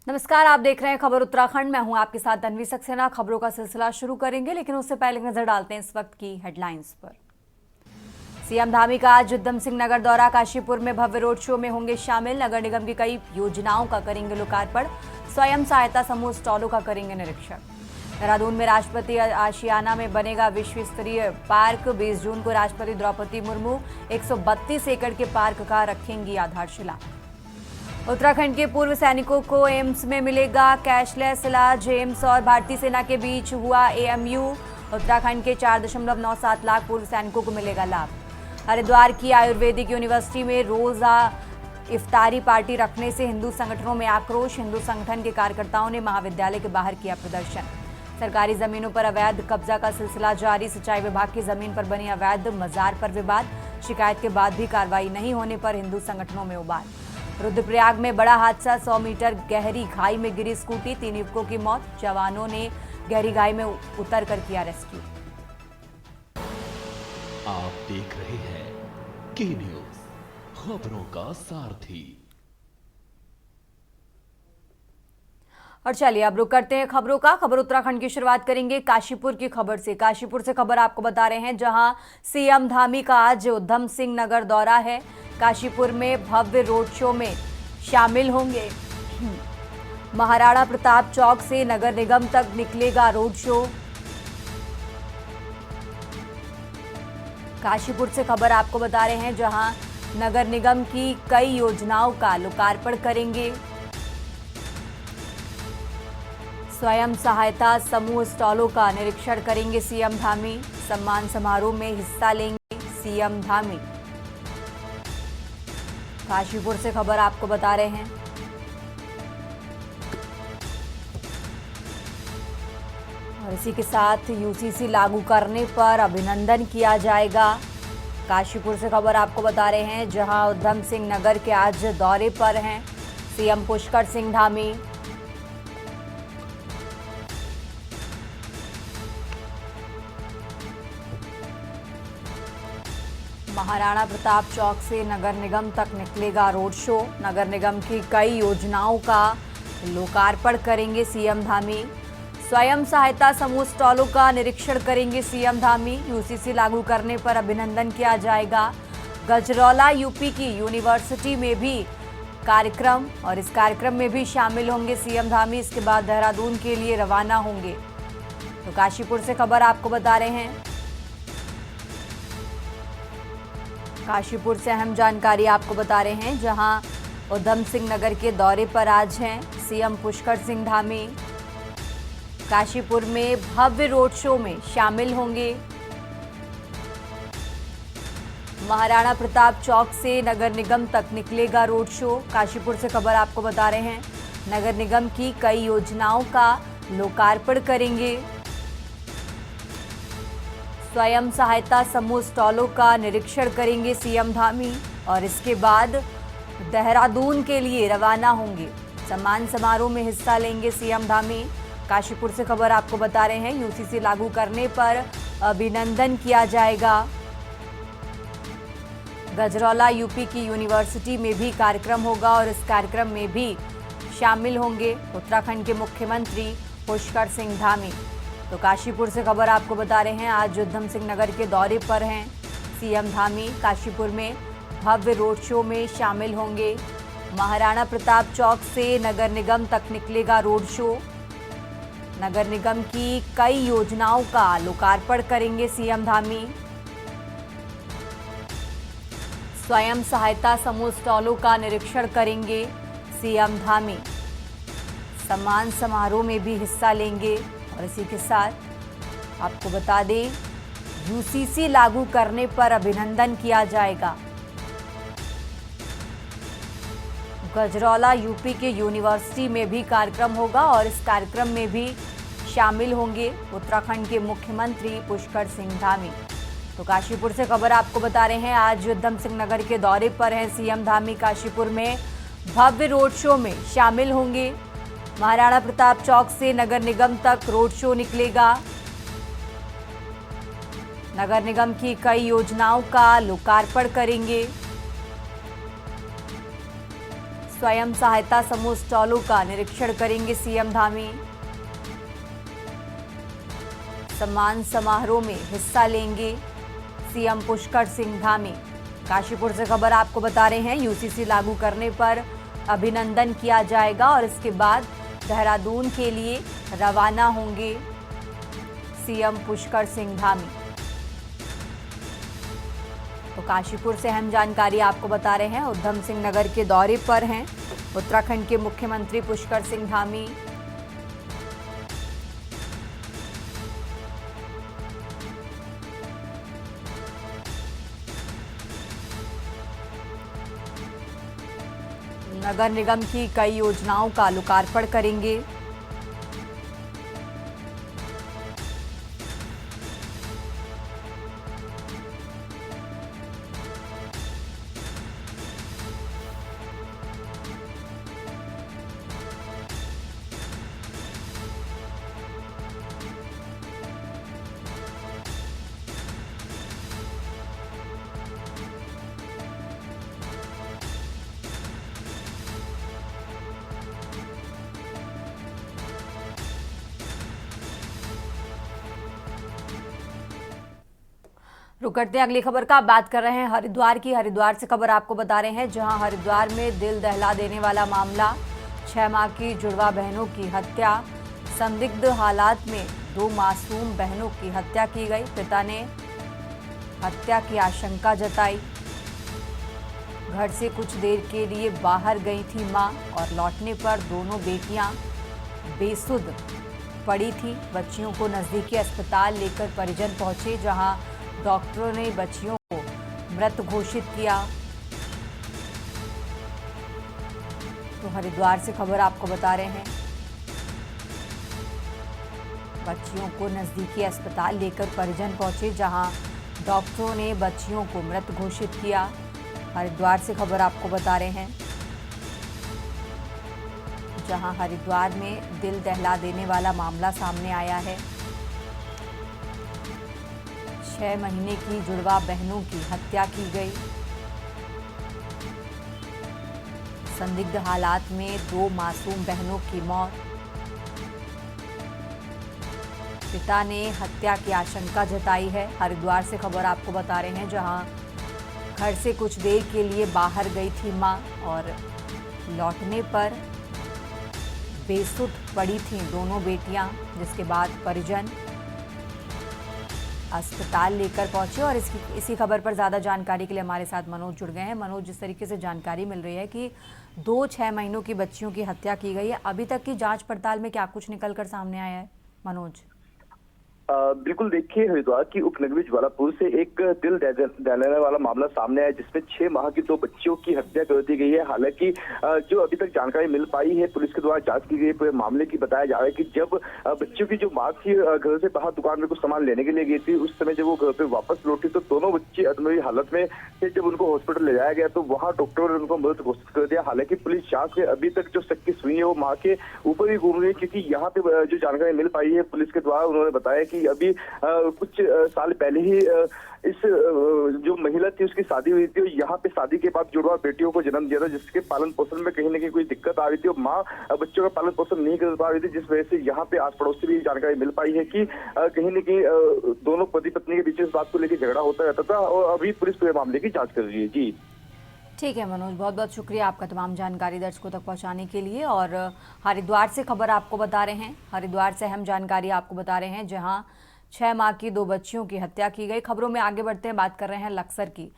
नमस्कार, आप देख रहे हैं खबर उत्तराखंड। मैं हूं आपके साथ तन्वी सक्सेना। खबरों का सिलसिला शुरू करेंगे, लेकिन उससे पहले नजर डालते हैं इस वक्त की हेडलाइंस पर। सीएम धामी का आज उधम सिंह नगर दौरा। काशीपुर में भव्य रोड शो में होंगे शामिल। नगर निगम की कई योजनाओं का करेंगे लोकार्पण। स्वयं सहायता समूह स्टॉलों का करेंगे निरीक्षण। देहरादून में राष्ट्रपति आशियाना में बनेगा विश्व स्तरीय पार्क। 20 जून को राष्ट्रपति द्रौपदी मुर्मू 132 एकड़ के पार्क का रखेंगी आधारशिला। उत्तराखंड के पूर्व सैनिकों को एम्स में मिलेगा कैशलेस इलाज। एम्स और भारतीय सेना के बीच हुआ एएमयू। उत्तराखंड के 4.97 लाख पूर्व सैनिकों को मिलेगा लाभ। हरिद्वार की आयुर्वेदिक यूनिवर्सिटी में रोजा इफ्तारी पार्टी रखने से हिंदू संगठनों में आक्रोश। हिंदू संगठन के कार्यकर्ताओं ने महाविद्यालय के बाहर किया प्रदर्शन। सरकारी जमीनों पर अवैध कब्जा का सिलसिला जारी। सिंचाई विभाग की जमीन पर बनी अवैध मजार पर विवाद। शिकायत के बाद भी कार्रवाई नहीं होने पर हिंदू संगठनों में उबाल। रुद्रप्रयाग में बड़ा हादसा। 100 मीटर गहरी खाई में गिरी स्कूटी। 3 युवकों की मौत। जवानों ने गहरी खाई में उतर कर किया रेस्क्यू। आप देख रहे हैं के न्यूज, खबरों का सारथी। और चलिए अब रुक करते हैं खबरों का। खबर उत्तराखंड की शुरुआत करेंगे काशीपुर की खबर से। काशीपुर से खबर आपको बता रहे हैं, जहां सीएम धामी का आज उधम सिंह नगर दौरा है। काशीपुर में भव्य रोड शो में शामिल होंगे। महाराणा प्रताप चौक से नगर निगम तक निकलेगा रोड शो। काशीपुर से खबर आपको बता रहे हैं, जहां नगर निगम की कई योजनाओं का लोकार्पण करेंगे। स्वयं सहायता समूह स्टॉलों का निरीक्षण करेंगे सीएम धामी। सम्मान समारोह में हिस्सा लेंगे सीएम धामी। काशीपुर से खबर आपको बता रहे हैं। और इसी के साथ यूसीसी लागू करने पर अभिनंदन किया जाएगा। काशीपुर से खबर आपको बता रहे हैं, जहां उधम सिंह नगर के आज दौरे पर हैं सीएम पुष्कर सिंह धामी। महाराणा प्रताप चौक से नगर निगम तक निकलेगा रोड शो। नगर निगम की कई योजनाओं का लोकार्पण करेंगे सीएम धामी। स्वयं सहायता समूह स्टॉलों का निरीक्षण करेंगे सीएम धामी। यूसीसी लागू करने पर अभिनंदन किया जाएगा। गजरौला यूपी की यूनिवर्सिटी में भी कार्यक्रम, और इस कार्यक्रम में भी शामिल होंगे सीएम धामी। इसके बाद देहरादून के लिए रवाना होंगे। तो काशीपुर से खबर आपको बता रहे हैं। काशीपुर से अहम जानकारी आपको बता रहे हैं, जहां उधम सिंह नगर के दौरे पर आज हैं सीएम पुष्कर सिंह धामी। काशीपुर में भव्य रोड शो में शामिल होंगे। महाराणा प्रताप चौक से नगर निगम तक निकलेगा रोड शो। काशीपुर से खबर आपको बता रहे हैं, नगर निगम की कई योजनाओं का लोकार्पण करेंगे। स्वयं सहायता समूह स्टॉलों का निरीक्षण करेंगे सीएम धामी, और इसके बाद देहरादून के लिए रवाना होंगे। सम्मान समारोह में हिस्सा लेंगे सीएम धामी। काशीपुर से खबर आपको बता रहे हैं, यूसीसी लागू करने पर अभिनंदन किया जाएगा। गजरौला यूपी की यूनिवर्सिटी में भी कार्यक्रम होगा, और इस कार्यक्रम में भी शामिल होंगे उत्तराखंड के मुख्यमंत्री पुष्कर सिंह धामी। तो काशीपुर से खबर आपको बता रहे हैं, आज उधम सिंह नगर के दौरे पर हैं सीएम धामी। काशीपुर में भव्य रोड शो में शामिल होंगे। महाराणा प्रताप चौक से नगर निगम तक निकलेगा रोड शो। नगर निगम की कई योजनाओं का लोकार्पण करेंगे सीएम धामी। स्वयं सहायता समूह स्टॉलों का निरीक्षण करेंगे सीएम धामी। सम्मान समारोह में भी हिस्सा लेंगे। और इसी के साथ आपको बता दें, यूसीसी लागू करने पर अभिनंदन किया जाएगा। गजरौला यूपी के यूनिवर्सिटी में भी कार्यक्रम होगा, और इस कार्यक्रम में भी शामिल होंगे उत्तराखंड के मुख्यमंत्री पुष्कर सिंह धामी। तो काशीपुर से खबर आपको बता रहे हैं, आज उधम सिंह नगर के दौरे पर हैं सीएम धामी। काशीपुर में भव्य रोड शो में शामिल होंगे। महाराणा प्रताप चौक से नगर निगम तक रोड शो निकलेगा। नगर निगम की कई योजनाओं का लोकार्पण करेंगे। स्वयं सहायता समूह स्टॉलों का निरीक्षण करेंगे सीएम धामी। सम्मान समारोह में हिस्सा लेंगे सीएम पुष्कर सिंह धामी। काशीपुर से खबर आपको बता रहे हैं, यूसीसी लागू करने पर अभिनंदन किया जाएगा और इसके बाद देहरादून के लिए रवाना होंगे सीएम पुष्कर सिंह धामी। तो काशीपुर से अहम जानकारी आपको बता रहे हैं, उधम सिंह नगर के दौरे पर हैं उत्तराखंड के मुख्यमंत्री पुष्कर सिंह धामी। नगर निगम की कई योजनाओं का लोकार्पण करेंगे। रुक करते हैं अगली खबर का। बात कर रहे हैं हरिद्वार की। हरिद्वार से खबर आपको बता रहे हैं, जहां हरिद्वार में दिल दहला देने वाला मामला, 6 माह की जुड़वा बहनों की हत्या। संदिग्ध हालात में 2 मासूम बहनों की हत्या की गई। पिता ने हत्या की आशंका जताई। घर से कुछ देर के लिए बाहर गई थी मां और लौटने पर दोनों बेटियां बेसुध पड़ी थी। बच्चियों को नजदीकी अस्पताल लेकर परिजन पहुंचे, जहां डॉक्टरों ने बच्चियों को मृत घोषित किया। तो हरिद्वार से खबर आपको बता रहे हैं, बच्चियों को नजदीकी अस्पताल लेकर परिजन पहुंचे, जहां डॉक्टरों ने बच्चियों को मृत घोषित किया। हरिद्वार से खबर आपको बता रहे हैं, जहां हरिद्वार में दिल दहला देने वाला मामला सामने आया है। 6 महीने की जुड़वा बहनों की हत्या की गई। संदिग्ध हालात में 2 मासूम बहनों की मौत। पिता ने हत्या की आशंका जताई है। हरिद्वार से खबर आपको बता रहे हैं, जहां घर से कुछ देर के लिए बाहर गई थी मां और लौटने पर बेसुध पड़ी थीं दोनों बेटियां, जिसके बाद परिजन अस्पताल लेकर पहुंचे। और इसी खबर पर ज़्यादा जानकारी के लिए हमारे साथ मनोज जुड़ गए हैं। मनोज, जिस तरीके से जानकारी मिल रही है कि 2 6 महीनों की बच्चियों की हत्या की गई है, अभी तक की जांच पड़ताल में क्या कुछ निकलकर सामने आया है मनोज? बिल्कुल, देखिए, हरिद्वार की उपनगरीय ज्वालापुर से एक दिल दहलाने वाला मामला सामने आया, जिसमें 6 माह की 2 बच्चियों की हत्या कर दी गई है। हालांकि जो अभी तक जानकारी मिल पाई है, पुलिस के द्वारा जांच की गई पूरे मामले की, बताया जा रहा है कि जब बच्चियों की जो मां थी घर से बाहर दुकान में कुछ सामान लेने के लिए गई थी, उस समय जब वो घर पे वापस लौटी तो दोनों बच्ची अधमरी हालत में थे। जब उनको हॉस्पिटल ले जाया गया तो वहां डॉक्टरों ने उनको मृत घोषित कर दिया। हालांकि पुलिस जांच में अभी तक जो शक की सुई है वो मां के ऊपर ही घूम रही है, क्योंकि यहाँ पे जो जानकारी मिल पाई है पुलिस के द्वारा, उन्होंने बताया कि अभी कुछ साल पहले ही इस जो महिला थी उसकी शादी हुई थी और यहाँ पे शादी के बाद जुड़वा बेटियों को जन्म दिया था, जिसके पालन पोषण में कहीं ना कहीं कोई दिक्कत आ रही थी और माँ बच्चों का पालन पोषण नहीं कर पा रही थी, जिस वजह से यहाँ पे आस पड़ोस से भी जानकारी मिल पाई है कि कहीं न कहीं दोनों पति पत्नी के बीच इस बात को लेकर झगड़ा होता रहता था और अभी पुलिस पूरे मामले की जाँच कर रही है। जी ठीक है मनोज, बहुत बहुत शुक्रिया आपका तमाम जानकारी दर्शकों तक पहुंचाने के लिए। और हरिद्वार से खबर आपको बता रहे हैं, हरिद्वार से अहम जानकारी आपको बता रहे हैं, जहां 6 माह की 2 बच्चियों की हत्या की गई। खबरों में आगे बढ़ते हैं, बात कर रहे हैं लक्सर की।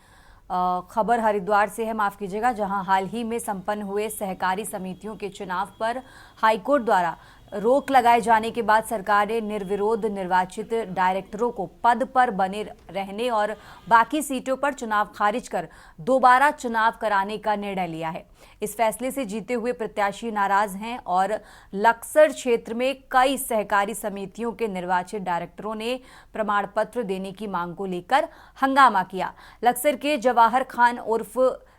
खबर हरिद्वार से है, माफ कीजिएगा, जहां हाल ही में संपन्न हुए सहकारी समितियों के चुनाव पर हाईकोर्ट द्वारा रोक लगाए जाने के बाद सरकार ने निर्विरोध निर्वाचित डायरेक्टरों को पद पर बने रहने और बाकी सीटों पर चुनाव खारिज कर दोबारा चुनाव कराने का निर्णय लिया है। इस फैसले से जीते हुए प्रत्याशी नाराज हैं और लक्सर क्षेत्र में कई सहकारी समितियों के निर्वाचित डायरेक्टरों ने प्रमाण पत्र देने की मांग को लेकर हंगामा किया। लक्सर के जवाहर खान उर्फ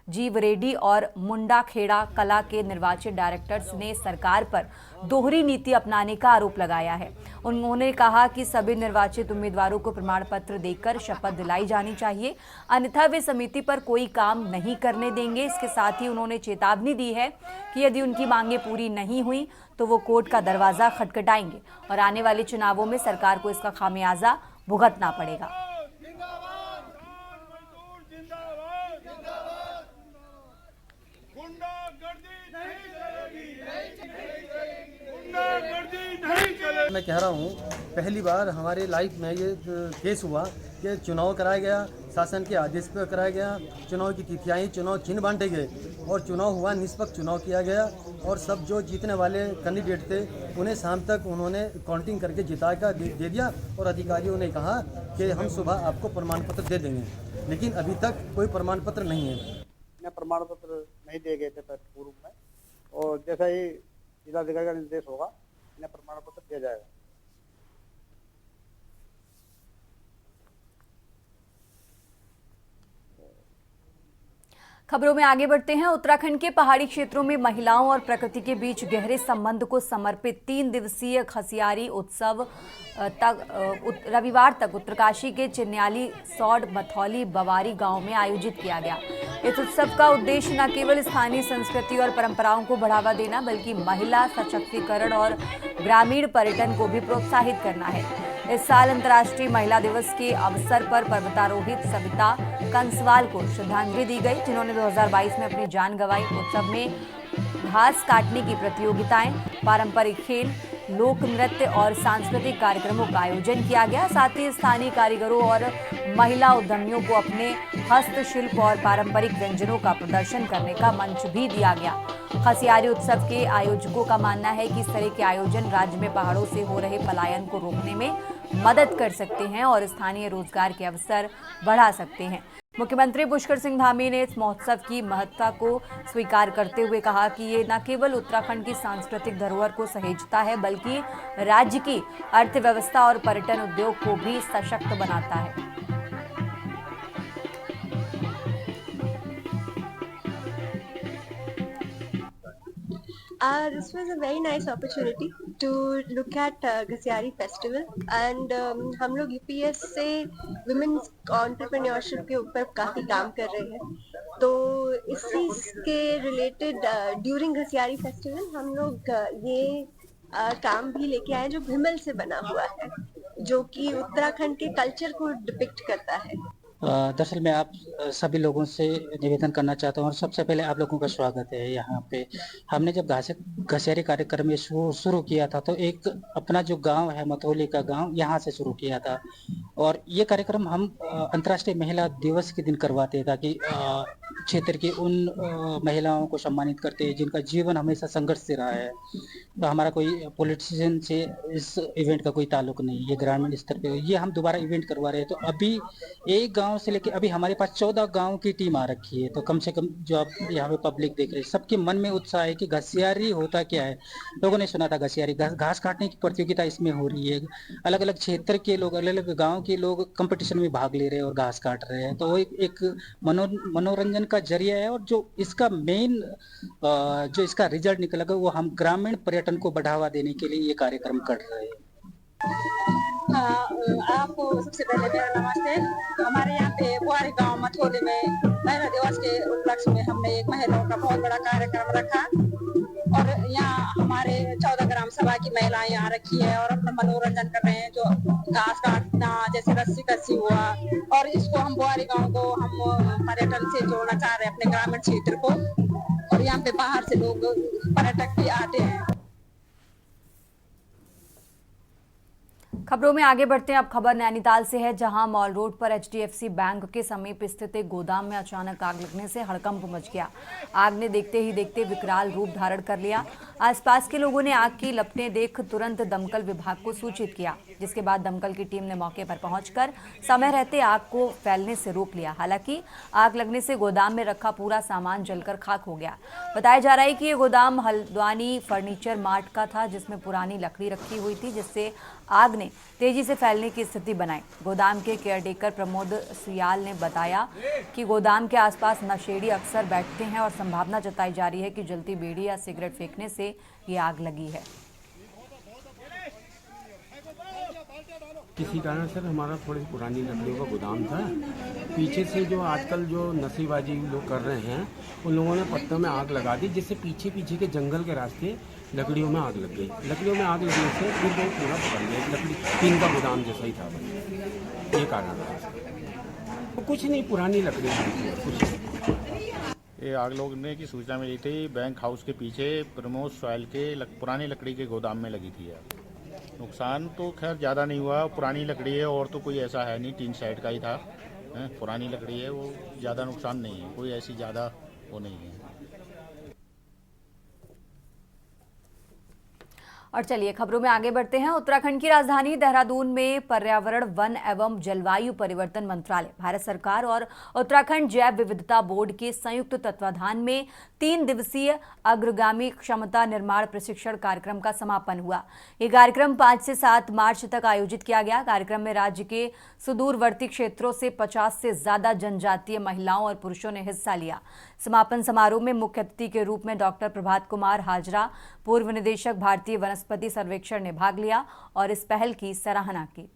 जीव रेड्डी और मुंडा खेड़ा कला के निर्वाचित डायरेक्टर्स ने सरकार पर दोहरी नीति अपनाने का आरोप लगाया है। उन्होंने कहा कि सभी निर्वाचित उम्मीदवारों को प्रमाण पत्र देकर शपथ दिलाई जानी चाहिए, अन्यथा वे समिति पर कोई काम नहीं करने देंगे। इसके साथ ही उन्होंने चेतावनी दी है कि यदि उनकी मांगें पूरी नहीं हुई तो वो कोर्ट का दरवाजा खटखटाएंगे और आने वाले चुनावों में सरकार को इसका खामियाजा भुगतना पड़ेगा। मैं कह रहा हूँ, पहली बार हमारे लाइफ में ये केस हुआ कि चुनाव कराया गया, शासन के आदेश पर कराया गया, चुनाव की तिथियाँ, चुनाव चिन्ह बांटे गए और चुनाव हुआ, निष्पक्ष चुनाव किया गया और सब जो जीतने वाले कैंडिडेट थे उन्हें शाम तक उन्होंने काउंटिंग करके जिता कर दे दिया और अधिकारियों ने कहा कि हम सुबह आपको प्रमाण पत्र दे देंगे, लेकिन अभी तक कोई प्रमाण पत्र नहीं है। प्रमाण पत्र नहीं दिए गए थे पूर्व में, और जैसा ही जिलाधिकारी का निर्देश होगा इन्हें प्रमाण पत्र दिया जाएगा। खबरों में आगे बढ़ते हैं। उत्तराखंड के पहाड़ी क्षेत्रों में महिलाओं और प्रकृति के बीच गहरे संबंध को समर्पित 3 दिवसीय खसियारी उत्सव रविवार तक उत्तरकाशी के चिन्याली, सौड, मथौली, बवारी गांव में आयोजित किया गया। इस उत्सव का उद्देश्य न केवल स्थानीय संस्कृति और परंपराओं को बढ़ावा देना बल्कि महिला सशक्तिकरण और ग्रामीण पर्यटन को भी प्रोत्साहित करना है। इस साल अंतर्राष्ट्रीय महिला दिवस के अवसर पर पर्वतारोहित सविता कंसवाल को श्रद्धांजलि दी गई, जिन्होंने 2022 में अपनी जान गंवाई। उत्सव में घास काटने की प्रतियोगिताएं, पारंपरिक खेल, लोक नृत्य और सांस्कृतिक कार्यक्रमों का आयोजन किया गया। साथ ही स्थानीय कारीगरों और महिला उद्यमियों को अपने हस्तशिल्प और पारंपरिक व्यंजनों का प्रदर्शन करने का मंच भी दिया गया। खसियारी उत्सव के आयोजकों का मानना है कि इस तरह के आयोजन राज्य में पहाड़ों से हो रहे पलायन को रोकने में मदद कर सकते हैं और स्थानीय रोजगार के अवसर बढ़ा सकते हैं। मुख्यमंत्री पुष्कर सिंह धामी ने इस महोत्सव की महत्ता को स्वीकार करते हुए कहा कि ये न केवल उत्तराखंड की सांस्कृतिक धरोहर को सहेजता है बल्कि राज्य की अर्थव्यवस्था और पर्यटन उद्योग को भी सशक्त बनाता है। This was a very nice opportunity to look at Ghasiari festival and हम लोग UPS से women's entrepreneurship के ऊपर काफी काम कर रहे हैं, तो इसी के रिलेटेड ड्यूरिंग घसियारी फेस्टिवल हम लोग ये काम भी लेके आए जो भिमल से बना हुआ है, जो कि उत्तराखंड के कल्चर को डिपिक्ट करता है। दरअसल मैं आप सभी लोगों से निवेदन करना चाहता हूँ और सबसे पहले आप लोगों का स्वागत है यहाँ पे। हमने जब घसियारी कार्यक्रम शुरू किया था तो एक अपना जो गांव है मथौली का गांव, यहाँ से शुरू किया था और ये कार्यक्रम हम अंतर्राष्ट्रीय महिला दिवस के दिन करवाते हैं ताकि क्षेत्र की उन महिलाओं को सम्मानित करते हैं जिनका जीवन हमेशा संघर्ष से रहा है। तो हमारा कोई पॉलिटिशियन से इस इवेंट का कोई ताल्लुक नहीं, ये ग्रामीण स्तर पे ये हम दोबारा इवेंट करवा रहे हैं। तो अभी एक गांव से लेके अभी हमारे पास 14 गांव की टीम आ रखी है, तो कम से कम जो आप यहाँ पे पब्लिक देख रहे हैं सबके मन में उत्साह है कि घसियारी होता क्या है। लोगों ने सुना था घसियारी, घास काटने की प्रतियोगिता इसमें हो रही है, अलग अलग क्षेत्र के लोग, अलग अलग गाँव के लोग कंपटीशन में भाग ले रहे हैं और घास काट रहे हैं। तो वो एक मनोरंजन का जरिया है और जो इसका मेन जो इसका रिजल्ट निकलेगा वो हम ग्रामीण पर्यटन को बढ़ावा देने के लिए ये कार्यक्रम कर रहे हैं। आपको सबसे पहले मेरा नमस्ते। हमारे यहाँ पे बुआरी गांव मथौली में महिला दिवस के उपलक्ष्य में हमने एक महिलाओं का बहुत बड़ा कार्यक्रम रखा और यहाँ हमारे 14 ग्राम सभा की महिलाएं यहाँ रखी है और अपना मनोरंजन कर रहे हैं, जो घास काटना जैसे रस्सी कस्सी हुआ, और इसको हम बुआरी गांव को हम पर्यटन से जोड़ना चाह रहे हैं अपने ग्रामीण क्षेत्र को, और यहाँ पे बाहर से लोग पर्यटक भी आते हैं। खबरों में आगे बढ़ते हैं। अब खबर नैनीताल से है, जहां मॉल रोड पर HDFC बैंक के समीप स्थित एक गोदाम में अचानक आग लगने से हड़कंप मच गया। आग ने देखते ही देखते विकराल रूप धारण कर लिया। आसपास के लोगों ने आग की लपटें देख तुरंत दमकल विभाग को सूचित किया, जिसके बाद दमकल की टीम ने मौके पर पहुंचकर समय रहते आग को फैलने से रोक लिया। हालांकि आग लगने से गोदाम में रखा पूरा सामान जलकर खाक हो गया। बताया जा रहा है कि ये गोदाम हल्द्वानी फर्नीचर मार्ट का था, जिसमें पुरानी लकड़ी रखी हुई थी, जिससे आग ने तेजी से फैलने की स्थिति बनाई। गोदाम के केयरटेकर प्रमोद सुयाल ने बताया कि गोदाम के आसपास नशेड़ी अक्सर बैठते हैं और संभावना जताई जा रही है कि जलती बीड़ी या सिगरेट फेंकने से ये आग लगी है। किसी कारण सर हमारा थोड़ी पुरानी लकड़ियों का गोदाम था। पीछे से जो आजकल जो नशेबाजी लोग कर रहे हैं उन लोगों ने पत्तों में आग लगा दी, जिससे पीछे पीछे के जंगल के रास्ते लकड़ियों में आग लग गई। लकड़ियों में आग लगने से फिर वो पूरा पकड़ गया। लकड़ी टीन का गोदाम जैसा ही था, ये कारण था। तो कुछ नहीं, पुरानी लकड़ी थी, कुछ नहीं। ये आग लगने की सूचना मिली थी बैंक हाउस के पीछे प्रमोद सॉयल के पुरानी लकड़ी के गोदाम में लगी थी। नुकसान तो खैर ज़्यादा नहीं हुआ, पुरानी लकड़ी है और तो कोई ऐसा है नहीं, टीन साइड का ही था। पुरानी लकड़ी है, वो ज़्यादा नुकसान नहीं है, कोई ऐसी ज़्यादा वो नहीं है। और चलिए खबरों में आगे बढ़ते हैं। उत्तराखंड की राजधानी देहरादून में पर्यावरण, वन एवं जलवायु परिवर्तन मंत्रालय, भारत सरकार और उत्तराखंड जैव विविधता बोर्ड के संयुक्त तत्वाधान में 3 दिवसीय अग्रगामी क्षमता निर्माण प्रशिक्षण कार्यक्रम का समापन हुआ। ये कार्यक्रम 5 से 7 मार्च तक आयोजित किया गया। कार्यक्रम में राज्य के सुदूरवर्ती क्षेत्रों से 50 से ज्यादा जनजातीय महिलाओं और पुरुषों ने हिस्सा लिया। समापन समारोह में मुख्य अतिथि के रूप में डॉक्टर प्रभात कुमार हाजरा, पूर्व निदेशक भारतीय वनस्पति सर्वेक्षण ने भाग लिया और इस पहल की सराहना की।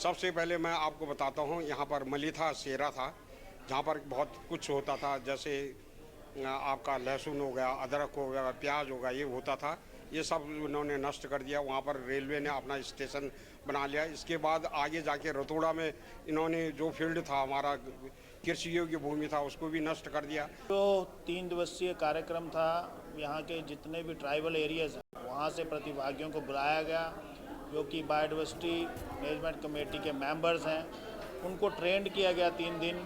सबसे पहले मैं आपको बताता हूँ, यहाँ पर मलिथा सेरा था, जहाँ पर बहुत कुछ होता था, जैसे आपका लहसुन हो गया, अदरक हो गया, प्याज हो गया, ये होता था। ये सब उन्होंने नष्ट कर दिया। वहाँ पर रेलवे ने अपना स्टेशन बना लिया। इसके बाद आगे जाके रतोड़ा में इन्होंने जो फील्ड था हमारा कृषि योग्य भूमि था, उसको भी नष्ट कर दिया। तो 3 दिवसीय कार्यक्रम था। यहाँ के जितने भी ट्राइबल एरियाज हैं वहाँ से प्रतिभागियों को बुलाया गया, जो कि बायोडाइवर्सिटी मैनेजमेंट कमेटी के मेंबर्स हैं। उनको ट्रेंड किया गया 3 दिन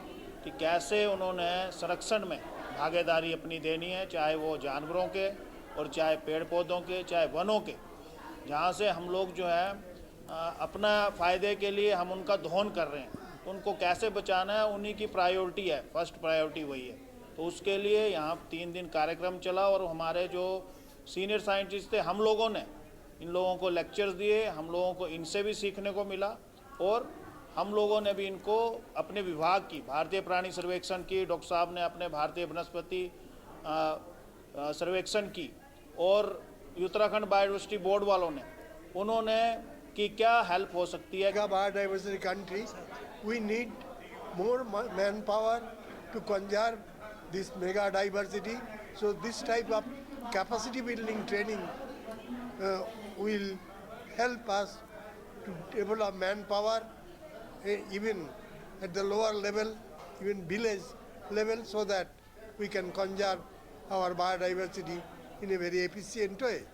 कि कैसे उन्होंने संरक्षण में भागीदारी अपनी देनी है, चाहे वो जानवरों के और चाहे पेड़ पौधों के, चाहे वनों के, जहाँ से हम लोग जो है अपना फ़ायदे के लिए हम उनका दोहन कर रहे हैं, उनको कैसे बचाना है उन्हीं की प्रायोरिटी है, फर्स्ट प्रायोरिटी वही है। तो उसके लिए यहाँ 3 दिन कार्यक्रम चला और हमारे जो सीनियर साइंटिस्ट थे, हम लोगों ने इन लोगों को लेक्चर्स दिए, हम लोगों को इनसे भी सीखने को मिला और हम लोगों ने भी इनको अपने विभाग की, भारतीय प्राणी सर्वेक्षण की, डॉक्टर साहब ने अपने भारतीय वनस्पति सर्वेक्षण की और उत्तराखंड बायोडाइवर्सिटी बोर्ड वालों ने, उन्होंने कि क्या हेल्प हो सकती है। Biodiversity country, we need more manpower to conserve this mega diversity, so this type of capacity building training will help us to develop manpower even at the lower level, even village level, so that we can conserve our biodiversity in a very efficient way.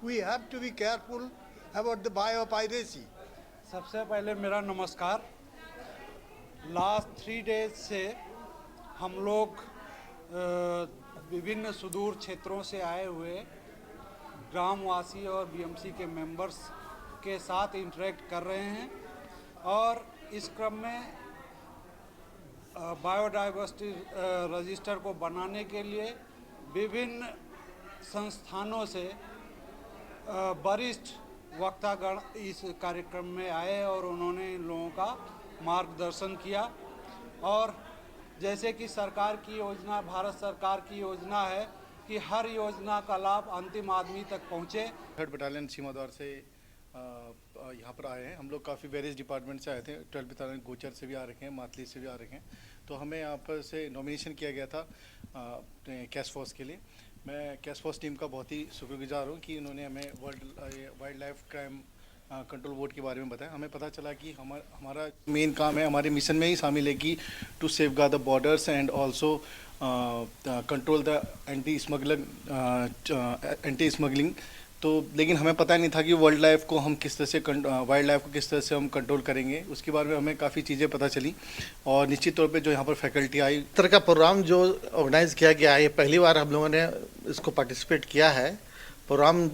We have to be careful about the biopiracy. सबसे पहले मेरा नमस्कार। Last 3 days से हम लोग विभिन्न सुदूर क्षेत्रों से आए हुए ग्रामवासी और बीएमसी के मेंबर्स के साथ इंटरेक्ट कर रहे हैं और इस क्रम में बायोडाइवर्सिटी रजिस्टर को बनाने के लिए विभिन्न संस्थानों से वरिष्ठ वक्तागण इस कार्यक्रम में आए और उन्होंने इन लोगों का मार्गदर्शन किया। और जैसे कि सरकार की योजना, भारत सरकार की योजना है कि हर योजना का लाभ अंतिम आदमी तक पहुंचे। 3rd बटालियन सीमाद्वार से यहाँ पर आए हैं। हम लोग काफ़ी वेरियस डिपार्टमेंट से आए थे। 12 बटालियन गोचर से भी आ रखे हैं, मातली से भी आ रखे हैं। तो हमें यहाँ पर से नॉमिनेशन किया गया था कैश फोर्स के लिए। मैं कैश फोर्स टीम का बहुत ही शुक्रगुजार हूँ कि इन्होंने हमें wild life crime control board के बारे में बताया। हमें पता चला कि हमारा मेन काम है, हमारे मिशन में ही शामिल है कि to safeguard the borders and also control the anti smuggling तो लेकिन हमें पता नहीं था कि वाइल्ड लाइफ को किस तरह से हम कंट्रोल करेंगे। उसके बारे में हमें काफ़ी चीज़ें पता चली और निश्चित तौर पे जो यहाँ पर फैकल्टी आई, इस तरह का प्रोग्राम जो ऑर्गेनाइज़ किया गया है, ये पहली बार हम लोगों ने इसको पार्टिसिपेट किया है। प्रोग्राम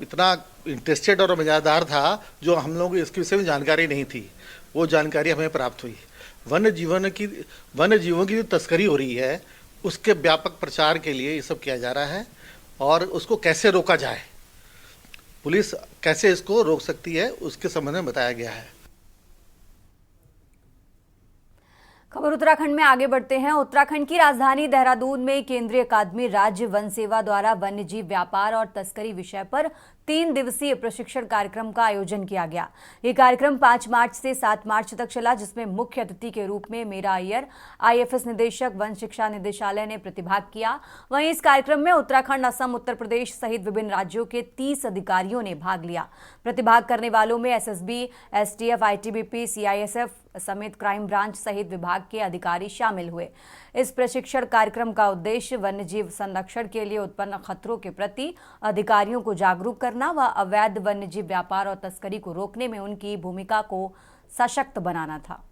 इतना इंटरेस्टेड और मज़ेदार था, जो हम लोग इसके विषय में जानकारी नहीं थी, वो जानकारी हमें प्राप्त हुई। वन्य जीवों की जो तस्करी हो रही है, उसके व्यापक प्रचार के लिए ये सब किया जा रहा है और उसको कैसे रोका जाए, पुलिस कैसे इसको रोक सकती है, उसके संबंध में बताया गया है। खबर उत्तराखंड में आगे बढ़ते हैं। उत्तराखंड की राजधानी देहरादून में केंद्रीय अकादमी राज्य वन सेवा द्वारा वन्यजीव व्यापार और तस्करी विषय पर 3 दिवसीय प्रशिक्षण कार्यक्रम का आयोजन किया गया। ये कार्यक्रम 5 मार्च से 7 मार्च तक चला, जिसमें मुख्य अतिथि के रूप में मीरा अय्यर, IFS निदेशक, वन शिक्षा निदेशालय ने प्रतिभाग किया। वहीं इस कार्यक्रम में उत्तराखंड, असम, उत्तर प्रदेश सहित विभिन्न राज्यों के 30 अधिकारियों ने भाग लिया। प्रतिभाग करने वालों में SSB, STF, ITBP, CISF समेत क्राइम ब्रांच सहित विभाग के अधिकारी शामिल हुए। इस प्रशिक्षण कार्यक्रम का उद्देश्य वन्यजीव संरक्षण के लिए उत्पन्न खतरों के प्रति अधिकारियों को जागरूक करना व अवैध वन्यजीव व्यापार और तस्करी को रोकने में उनकी भूमिका को सशक्त बनाना था।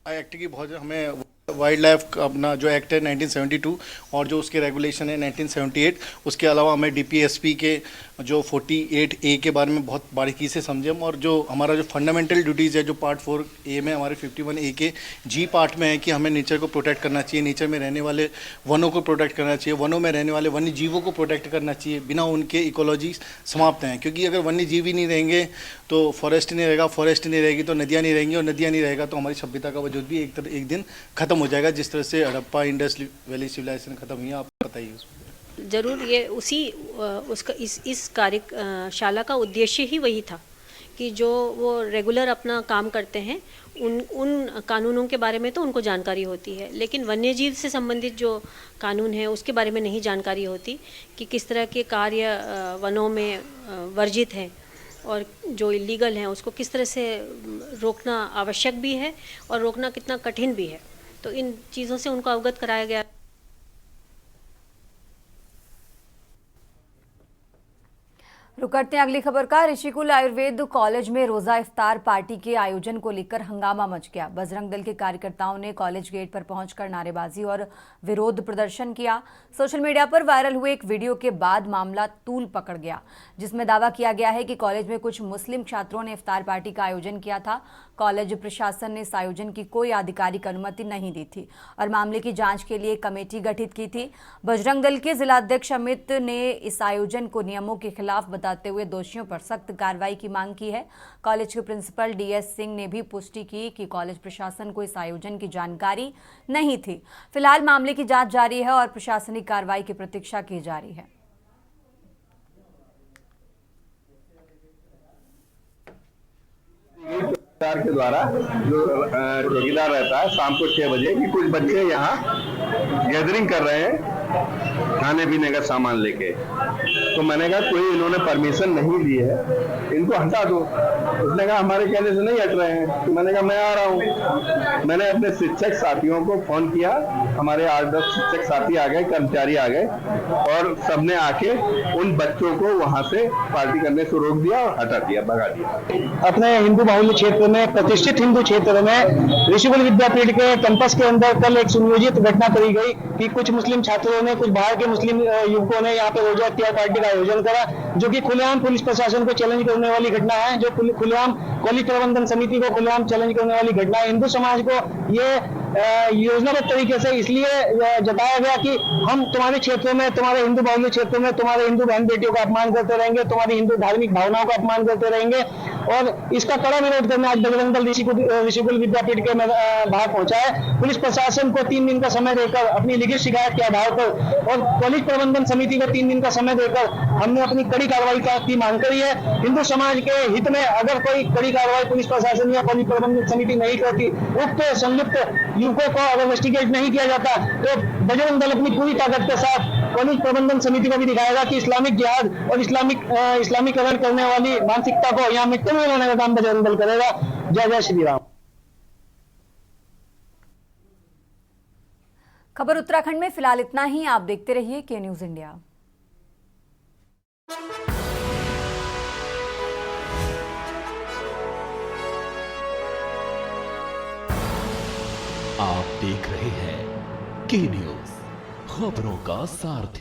एक्ट की बहुत हमें वाइल्ड लाइफ अपना जो एक्ट है 1972 और जो उसके रेगुलेशन है 1978, उसके अलावा हमें DPSP के जो 48A के बारे में बहुत बारीकी से समझे हम, और जो हमारा जो फंडामेंटल ड्यूटीज़ है जो पार्ट 4A में हमारे 51A के G पार्ट में है कि हमें नेचर को प्रोटेक्ट करना चाहिए, नेचर में रहने वाले वनों को प्रोटेक्ट करना चाहिए, वनों में रहने वाले वन्य जीवों को प्रोटेक्ट करना चाहिए, बिना उनके इकोलॉजी समाप्त हैं। क्योंकि अगर वन्य जीव ही नहीं रहेंगे तो फॉरेस्ट नहीं रहेगा, फॉरेस्ट नहीं रहेगी तो नदियाँ नहीं रहेंगी, और नदियाँ नहीं रहेगा तो हमारी सभ्यता का वजूद भी एक दिन खत्म हो जाएगा, जिस तरह से हड़प्पा इंडस वैली सिविलाइजेशन खत्म हुई है। आप बताइए। ज़रूर, ये उसका इस कार्यशाला का उद्देश्य ही वही था कि जो वो रेगुलर अपना काम करते हैं उन कानूनों के बारे में तो उनको जानकारी होती है, लेकिन वन्यजीव से संबंधित जो कानून है उसके बारे में नहीं जानकारी होती कि किस तरह के कार्य वनों में वर्जित हैं और जो इलीगल हैं उसको किस तरह से रोकना आवश्यक भी है और रोकना कितना कठिन भी है। तो इन चीज़ों से उनको अवगत कराया गया। रुक करते हैं अगली खबर का। ऋषिकुल आयुर्वेद कॉलेज में रोजा इफ्तार पार्टी के आयोजन को लेकर हंगामा मच गया। बजरंग दल के कार्यकर्ताओं ने कॉलेज गेट पर पहुंचकर नारेबाजी और विरोध प्रदर्शन किया। सोशल मीडिया पर वायरल हुए एक वीडियो के बाद मामला तूल पकड़ गया, जिसमें दावा किया गया है कि कॉलेज में कुछ मुस्लिम छात्रों ने इफ्तार पार्टी का आयोजन किया था। कॉलेज प्रशासन ने इस आयोजन की कोई आधिकारिक अनुमति नहीं दी थी और मामले की जांच के लिए कमेटी गठित की थी। बजरंग दल के जिलाध्यक्ष अमित ने इस आयोजन को नियमों के खिलाफ बताते हुए दोषियों पर सख्त कार्रवाई की मांग की है। कॉलेज के प्रिंसिपल DS सिंह ने भी पुष्टि की कि कॉलेज प्रशासन को इस आयोजन की जानकारी नहीं थी। फिलहाल मामले की जांच जारी है और प्रशासनिक कार्रवाई की प्रतीक्षा की जा रही है। सरकार के द्वारा जो ठेकेदार रहता है शाम को 6 बजे कि कुछ बच्चे यहाँ गैदरिंग कर रहे हैं खाने पीने का सामान लेके, तो मैंने कहा कोई इन्होंने परमिशन नहीं दी है, इनको हटा दो। उसने कहा हमारे कहने से नहीं हट रहे हैं। तो मैंने कहा मैं आ रहा हूँ। मैंने अपने शिक्षक साथियों को फोन किया, हमारे 8-10 शिक्षक साथी आ गए, कर्मचारी आ गए और सबने आके उन बच्चों को वहां से पार्टी करने से रोक दिया और हटा दिया, भगा दिया। अपने हिंदू बाहुल्य क्षेत्र में, प्रतिष्ठित हिंदू क्षेत्र में ऋषिकुल विद्यापीठ के कैंपस के अंदर कल एक सुनियोजित घटना करी गई कि कुछ मुस्लिम छात्रों ने, कुछ बाहर के मुस्लिम युवकों ने यहाँ पे रोजा इफ्तार पार्टी का आयोजन करा, जो कि खुलेआम पुलिस प्रशासन को चैलेंज करने वाली घटना है, जो खुलेआम कॉलेज प्रबंधन समिति को खुलेआम चैलेंज करने वाली घटना है। हिंदू समाज को ये योजनाबद्ध तरीके से इसलिए जताया गया कि हम तुम्हारे क्षेत्रों में, तुम्हारे हिंदू बाहुल्य क्षेत्रों में तुम्हारे हिंदू बहन बेटियों का अपमान करते रहेंगे, तुम्हारी हिंदू धार्मिक भावनाओं का अपमान करते रहेंगे और इसका कड़ा विरोध करने आज बजरंग दल ऋषिकुल विद्यापीठ के बाहर पहुंचा है। पुलिस प्रशासन को 3 दिन का समय देकर अपनी लिखित शिकायत के आधार पर और कॉलेज प्रबंधन समिति को 3 दिन का समय देकर हमने अपनी कड़ी कार्रवाई की मांग करी है। हिंदू समाज के हित में अगर कोई कड़ी कार्रवाई पुलिस प्रशासन या कॉलेज प्रबंधन समिति नहीं करती, उक्त संयुक्त युवकों को अगर इन्वेस्टिगेट नहीं किया जाता, तो बजरंग दल अपनी पूरी ताकत के साथ कॉलेज प्रबंधन समिति को भी दिखाएगा कि इस्लामिक जिहाद और इस्लामीकरण करने वाली मानसिकता को यहाँ मिट्टी में लाने का काम बजरंग दल करेगा। जय जय श्री राम। खबर उत्तराखंड में फिलहाल इतना ही। आप देखते रहिए के न्यूज इंडिया। आप देख रहे हैं के न्यूज, खबरों का सारथी।